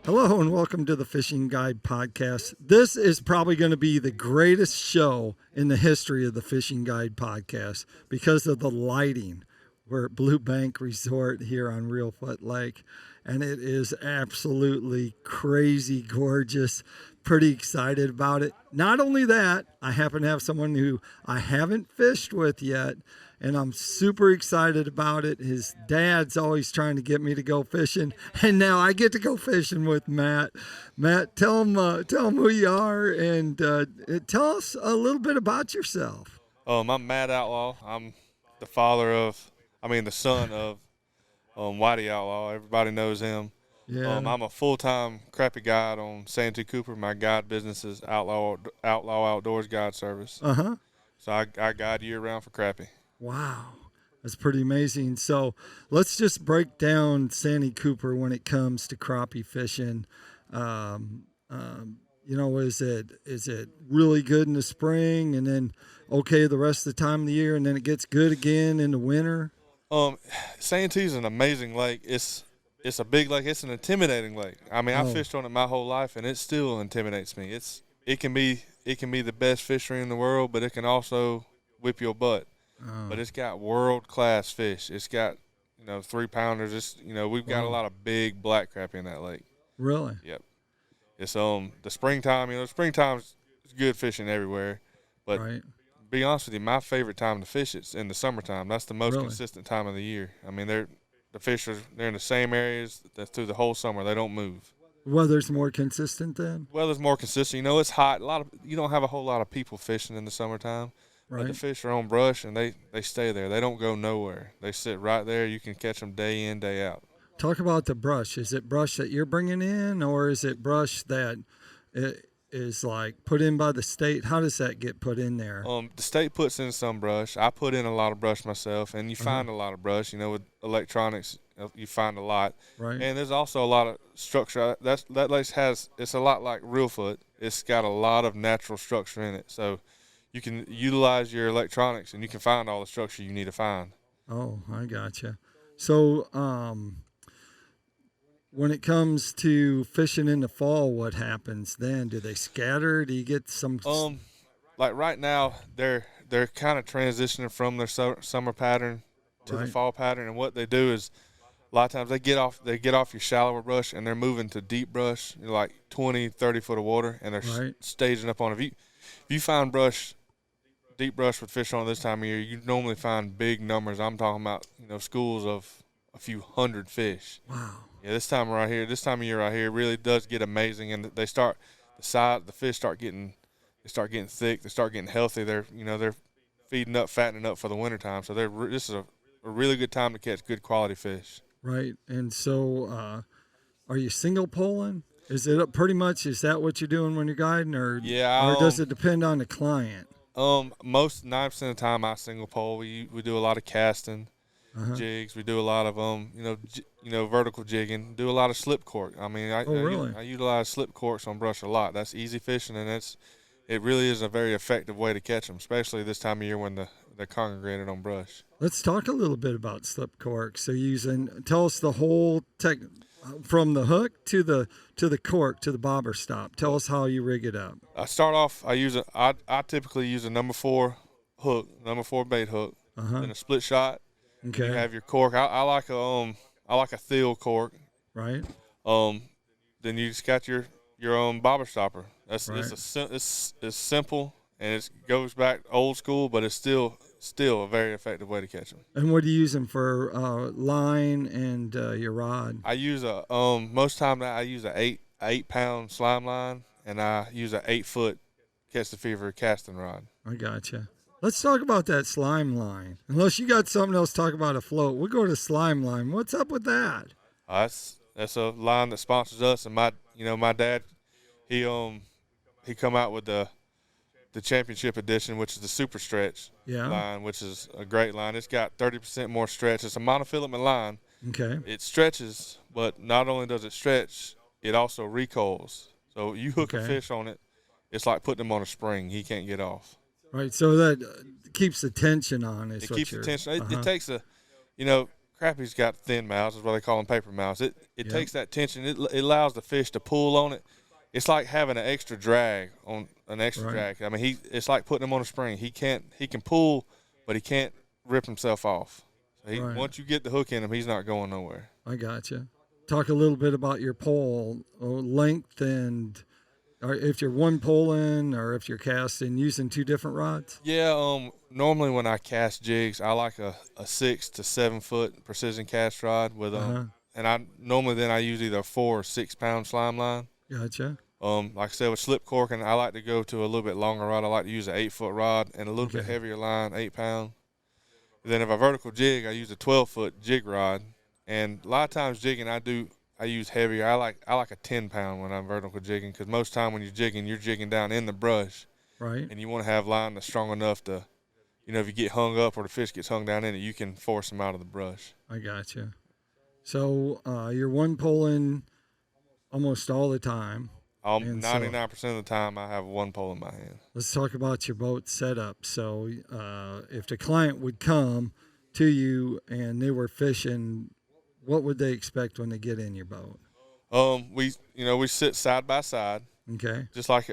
Hello and welcome to the Fishing Guide Podcast. This is probably going to be the greatest show in the history of the Fishing Guide Podcast because of the lighting. We're at Blue Bank Resort here on Reelfoot Lake, and it is absolutely crazy gorgeous. Pretty excited about it. Not only that, I happen to have someone who I haven't fished with yet, and I'm super excited about it. His dad's always trying to get me to go fishing, and now I get to go fishing with Matt. Matt, tell him who you are, and tell us a little bit about yourself. I'm Matt Outlaw. I'm the son of Whitey Outlaw. Everybody knows him. Yeah. I'm a full-time crappie guide on Santee Cooper. My guide business is Outlaw Outdoors Guide Service. Uh-huh. So I guide year-round for crappie. Wow. That's pretty amazing. So let's just break down Santee Cooper when it comes to crappie fishing. Is it really good in the spring and then okay the rest of the time of the year and then it gets good again in the winter? Santee's an amazing lake. It's a big lake. It's an intimidating lake. I mean, I fished on it my whole life, and it still intimidates me. It can be the best fishery in the world, but it can also whip your butt. But it's got world-class fish. It's got 3-pounders. We've got a lot of big black crappie in that lake. Really? Yep. It's the springtime. Springtime's good fishing everywhere, but right. To be honest with you, my favorite time to fish it's in the summertime. That's the most Really? consistent time of the year. I mean, the fish they're in the same areas through the whole summer. They don't move. Weather's more consistent then? Weather's more consistent. It's hot. You don't have a whole lot of people fishing in the summertime. Right. But the fish are on brush, and they stay there. They don't go nowhere. They sit right there. You can catch them day in, day out. Talk about the brush. Is it brush that you're bringing in, or is it brush that is like put in by the state? How does that get put in there? The state puts in some brush. I put in a lot of brush myself, and you find a lot of brush. With electronics, you find a lot. Right. And there's also a lot of structure. That lake it's a lot like Reelfoot. It's got a lot of natural structure in it. So you can utilize your electronics, and you can find all the structure you need to find. Oh, I gotcha. So, when it comes to fishing in the fall, what happens then? Do they scatter? Do you get some? Like right now, they're kind of transitioning from their summer pattern to the fall pattern, and what they do is a lot of times they get off your shallower brush and they're moving to deep brush, like 20, 30 foot of water, and they're staging up on it. If you find deep brush with fish on this time of year, you normally find big numbers. I'm talking about schools of a few hundred fish. Wow. Yeah, this time of year right here really does get amazing, and the fish start getting thick, they start getting healthy. They're feeding up, fattening up for the wintertime. So this is a really good time to catch good quality fish. Right. And so, are you single poling? Is it pretty much? Is that what you're doing when you're guiding, or does it depend on the client? Most 9% of the time I single pole. We do a lot of casting. Jigs. We do a lot of vertical jigging. Do a lot of slip cork. I mean, I utilize slip corks on brush a lot. That's easy fishing, and it really is a very effective way to catch them, especially this time of year when they're congregated on brush. Let's talk a little bit about slip cork. So tell us the whole from the hook to the cork to the bobber stop. Tell us how you rig it up. I start off. I typically use a number 4 bait hook, and a split shot. Okay. You have your cork. I like a Thiel cork. Right. Then you just got your bobber stopper. It's simple, and it goes back old school, but it's still a very effective way to catch them. And what do you use them for? Line and your rod. I use most time I use a 8-pound slime line, and I use a 8-foot Catch the Fever casting rod. I gotcha. Let's talk about that slime line. Unless you got something else to talk about a float, we'll go to slime line. What's up with that? That's a line that sponsors us, and my dad, he come out with the championship edition, which is the super stretch line, which is a great line. It's got 30% more stretch. It's a monofilament line. Okay. It stretches, but not only does it stretch, it also recoils. So you hook a fish on it, it's like putting him on a spring. He can't get off. Right, so that keeps the tension on. It keeps the tension. It takes crappie's got thin mouths, is what they call them, paper mouths. It takes that tension. It allows the fish to pull on it. It's like having an extra drag on an extra drag. I mean, it's like putting him on a spring. He can pull, but he can't rip himself off. So once you get the hook in him, he's not going nowhere. I gotcha. Talk a little bit about your pole length and if you're one pulling or if you're casting using 2 different rods. Yeah. Normally when I cast jigs, I like a 6 to 7 foot precision cast rod with and I use either a 4 or 6 pound slime line. Gotcha. Like I said, with slip corking, I like to go to a little bit longer rod. I like to use an 8 foot rod and a little bit heavier line, 8 pound. And then if I vertical jig, I use a 12 foot jig rod. And a lot of times jigging, I use heavier. I like a 10 pound when I'm vertical jigging, because most time when you're jigging down in the brush. Right. And you want to have line that's strong enough to, if you get hung up or the fish gets hung down in it, you can force them out of the brush. I gotcha. So you're one pulling almost all the time. 99% of the time, I have one pole in my hand. Let's talk about your boat setup. So if the client would come to you and they were fishing, what would they expect when they get in your boat? We sit side by side. Okay. Just like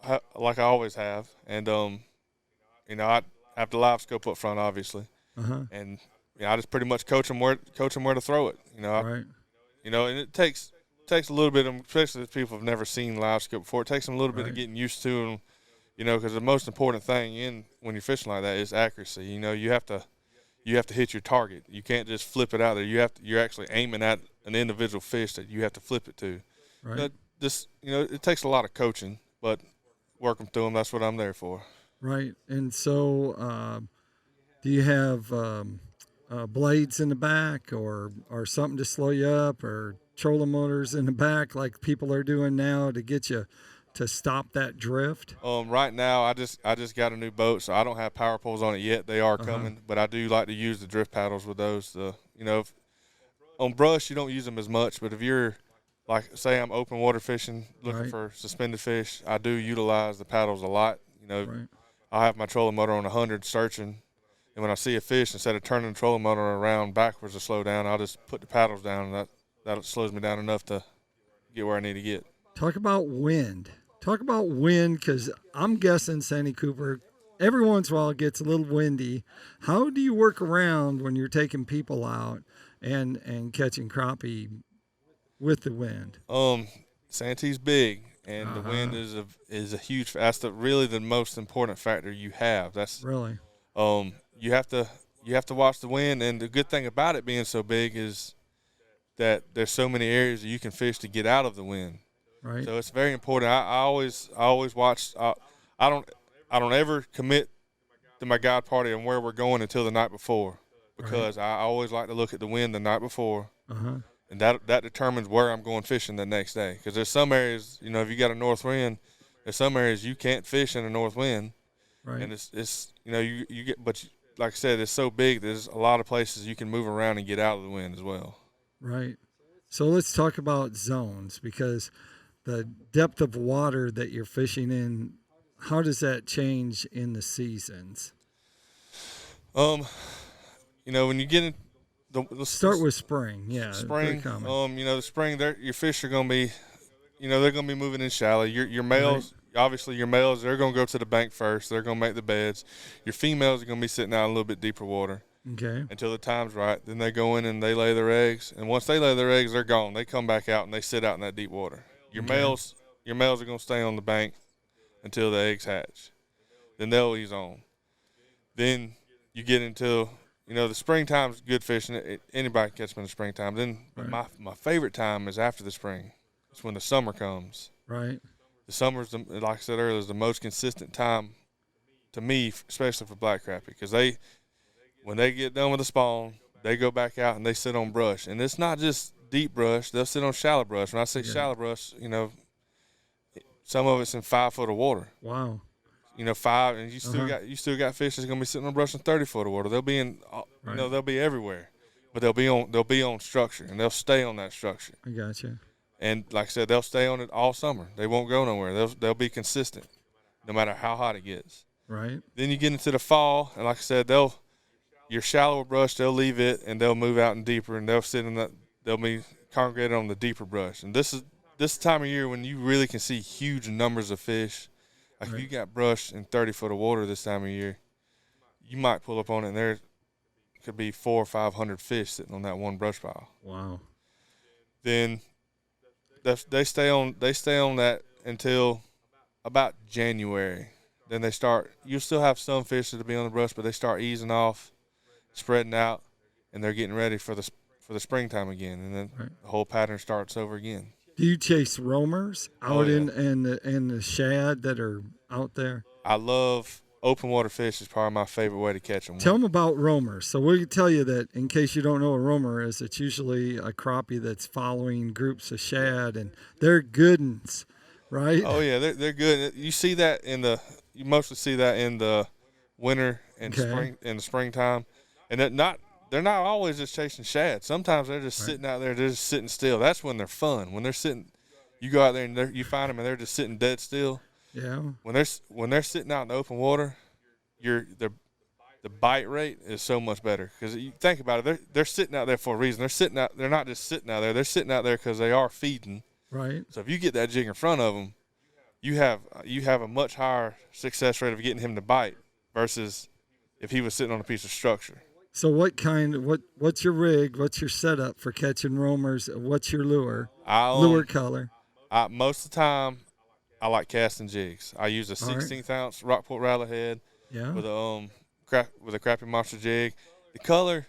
I always have, and I have the live scope up front, obviously, and I just pretty much coach them where to throw it. Right. And it takes a little bit of, especially if people have never seen live scope before, it takes them a little bit of getting used to them, because the most important thing when you're fishing like that is accuracy. You have to hit your target. You can't just flip it out there. You're actually aiming at an individual fish that you have to flip it to. Right. It takes a lot of coaching, but working through them, that's what I'm there for. Right. And so do you have blades in the back or something to slow you up, or trolling motors in the back like people are doing now to get you to stop that drift? Right now, I just got a new boat, so I don't have power poles on it yet. They are coming, but I do like to use the drift paddles with those. On brush, you don't use them as much, but if you're, like, say I'm open water fishing, looking for suspended fish, I do utilize the paddles a lot. I'll have my trolling motor on 100 searching, and when I see a fish, instead of turning the trolling motor around backwards to slow down, I'll just put the paddles down, and that slows me down enough to get where I need to get. Talk about wind. Because I'm guessing Santee Cooper, every once in a while it gets a little windy. How do you work around when you're taking people out and catching crappie with the wind? Santee's big, and the wind is a huge. That's really the most important factor you have. That's really. You have to watch the wind, and the good thing about it being so big is that there's so many areas that you can fish to get out of the wind. Right. So it's very important. I always watch. I don't ever commit to my guide party and where we're going until the night before, because I always like to look at the wind the night before, and that determines where I'm going fishing the next day. Because there's some areas, if you got a north wind, there's some areas you can't fish in a north wind, and it's you get, but like I said, it's so big. There's a lot of places you can move around and get out of the wind as well. Right. So let's talk about zones, because the depth of water that you're fishing in, how does that change in the seasons? When you get in Let's start with spring. Yeah. Spring. The spring, your fish are going to be, they're going to be moving in shallow. Your males, obviously your males, they're going to go to the bank first. They're going to make the beds. Your females are going to be sitting out in a little bit deeper water. Okay. Until the time's right. Then they go in and they lay their eggs. And once they lay their eggs, they're gone. They come back out and they sit out in that deep water. Your males are going to stay on the bank until the eggs hatch. Then they'll ease on. Then you get into, the springtime's good fishing. Anybody can catch them in the springtime. Then my favorite time is after the spring. It's when the summer comes. Right. The summer's, like I said earlier, is the most consistent time to me, especially for black crappie, because when they get done with the spawn, they go back out and they sit on brush. And it's not just deep brush. They'll sit on shallow brush. When I say shallow brush, some of it's in 5 foot of water. Wow. 5, and you still got fish that's gonna be sitting on brush in 30 foot of water. They'll be in, they'll be everywhere, but they'll be on structure, and they'll stay on that structure. I gotcha. And like I said, they'll stay on it all summer. They won't go nowhere. They'll be consistent, no matter how hot it gets. Right. Then you get into the fall, and like I said, your shallower brush, they'll leave it and they'll move out and deeper, and they'll sit in that. They'll be congregated on the deeper brush. And this time of year when you really can see huge numbers of fish. Like if you got brush in 30 foot of water this time of year, you might pull up on it and there could be 400 or 500 fish sitting on that one brush pile. Wow. Then they stay on that until about January. Then they start. You still have some fish that'll be on the brush, but they start easing off, spreading out, and they're getting ready for the springtime again. And then the whole pattern starts over again. Do you chase roamers out in the shad that are out there? I love open water fish. Is probably my favorite way to catch them. Tell them about roamers. So we can tell you that in case you don't know what a roamer is, it's usually a crappie that's following groups of shad, and they're good ones, right? Oh yeah, they're good. You see that you mostly see that in the winter and springtime, and they're not always just chasing shad. Sometimes they're just sitting out there, they're just sitting still. That's when they're fun. When they're sitting, you go out there and you find them and they're just sitting dead still. Yeah. When they're sitting out in the open water, the bite rate is so much better because you think about it. They're sitting out there for a reason. They're not just sitting out there. They're sitting out there because they are feeding. Right. So if you get that jig in front of them, you have a much higher success rate of getting him to bite versus if he was sitting on a piece of structure. So what's your rig? What's your setup for catching roamers? What's your lure? Lure color? Most of the time, I like casting jigs. I use a 16th ounce Rockport Rattlehead with a crappie monster jig. The color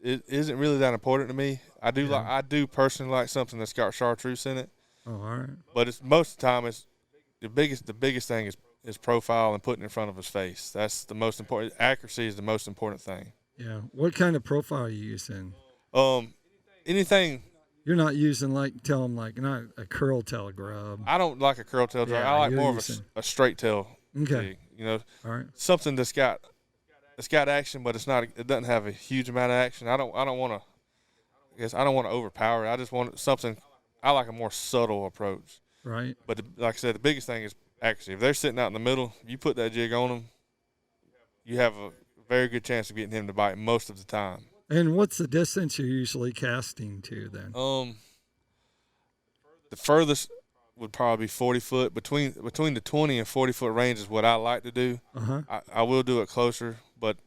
it isn't really that important to me. I do personally like something that's got chartreuse in it. Oh, all right. But it's most of the time it's the biggest thing is profile and putting it in front of his face. That's the most important. Accuracy is the most important thing. Yeah. What kind of profile are you using? Anything. You're not using not a curl tail grub. I don't like a curl tail drag. I like more of a straight tail jig. All right. Something that's got action, but it doesn't have a huge amount of action. I don't want to overpower it. I just want something. I like a more subtle approach. Right. But like I said, the biggest thing is accuracy. If they're sitting out in the middle, you put that jig on them, you have a very good chance of getting him to bite most of the time. And what's the distance you're usually casting to then? The furthest would probably be 40 foot. Between the 20 and 40 foot range is what I like to do. I will do it closer, but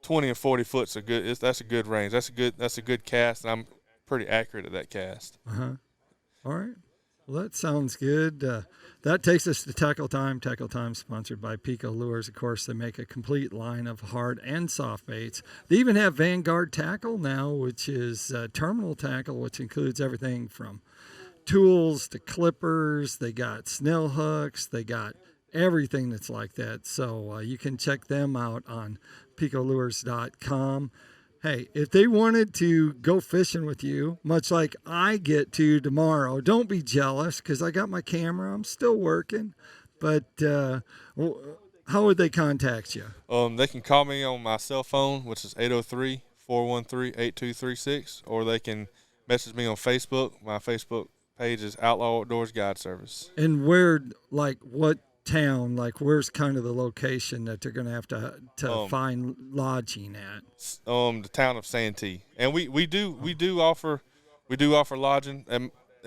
20 and 40 foot's that's a good range. That's a good cast, and I'm pretty accurate at that cast. All right. Well, that sounds good. That takes us to Tackle Time. Tackle Time sponsored by PICO Lures. Of course, they make a complete line of hard and soft baits. They even have Vanguard Tackle now, which is terminal tackle, which includes everything from tools to clippers. They got snail hooks. They got everything that's like that. So you can check them out on PicoLures.com. Hey, if they wanted to go fishing with you, much like I get to tomorrow, don't be jealous because I got my camera. I'm still working. But how would they contact you? They can call me on my cell phone, which is 803-413-8236, or they can message me on Facebook. My Facebook page is Outlaw Outdoors Guide Service. And what town, where's kind of the location that they're going to have to find lodging at? The town of Santee, and we do offer lodging at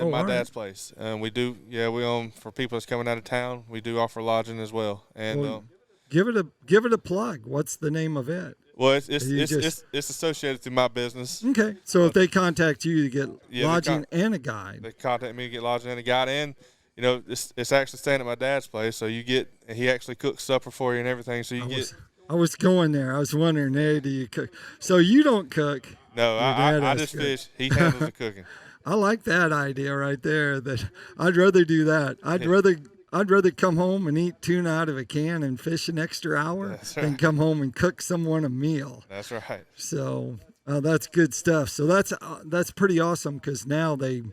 my dad's place, and we for people that's coming out of town, we do offer lodging as well. And give it a plug. What's the name of it? Well, it's associated to my business. Okay, so if they contact you to get lodging and a guide, they contact me to get lodging and a guide, and it's actually staying at my dad's place, so he actually cooks supper for you and everything. So I was going there. I was wondering, hey, do you cook? So you don't cook? No, I just fish. He handles the cooking. I like that idea right there. That I'd rather do that. I'd rather come home and eat tuna out of a can and fish an extra hour than come home and cook someone a meal. That's right. So that's good stuff. So that's pretty awesome because now they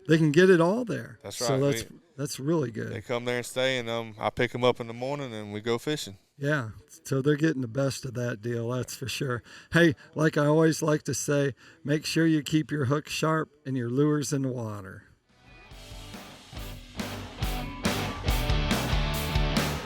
can get it all there. That's right. So that's really good. They come there and stay, and I pick them up in the morning, and we go fishing. Yeah, so they're getting the best of that deal, that's for sure. Hey, like I always like to say, make sure you keep your hook sharp and your lures in the water.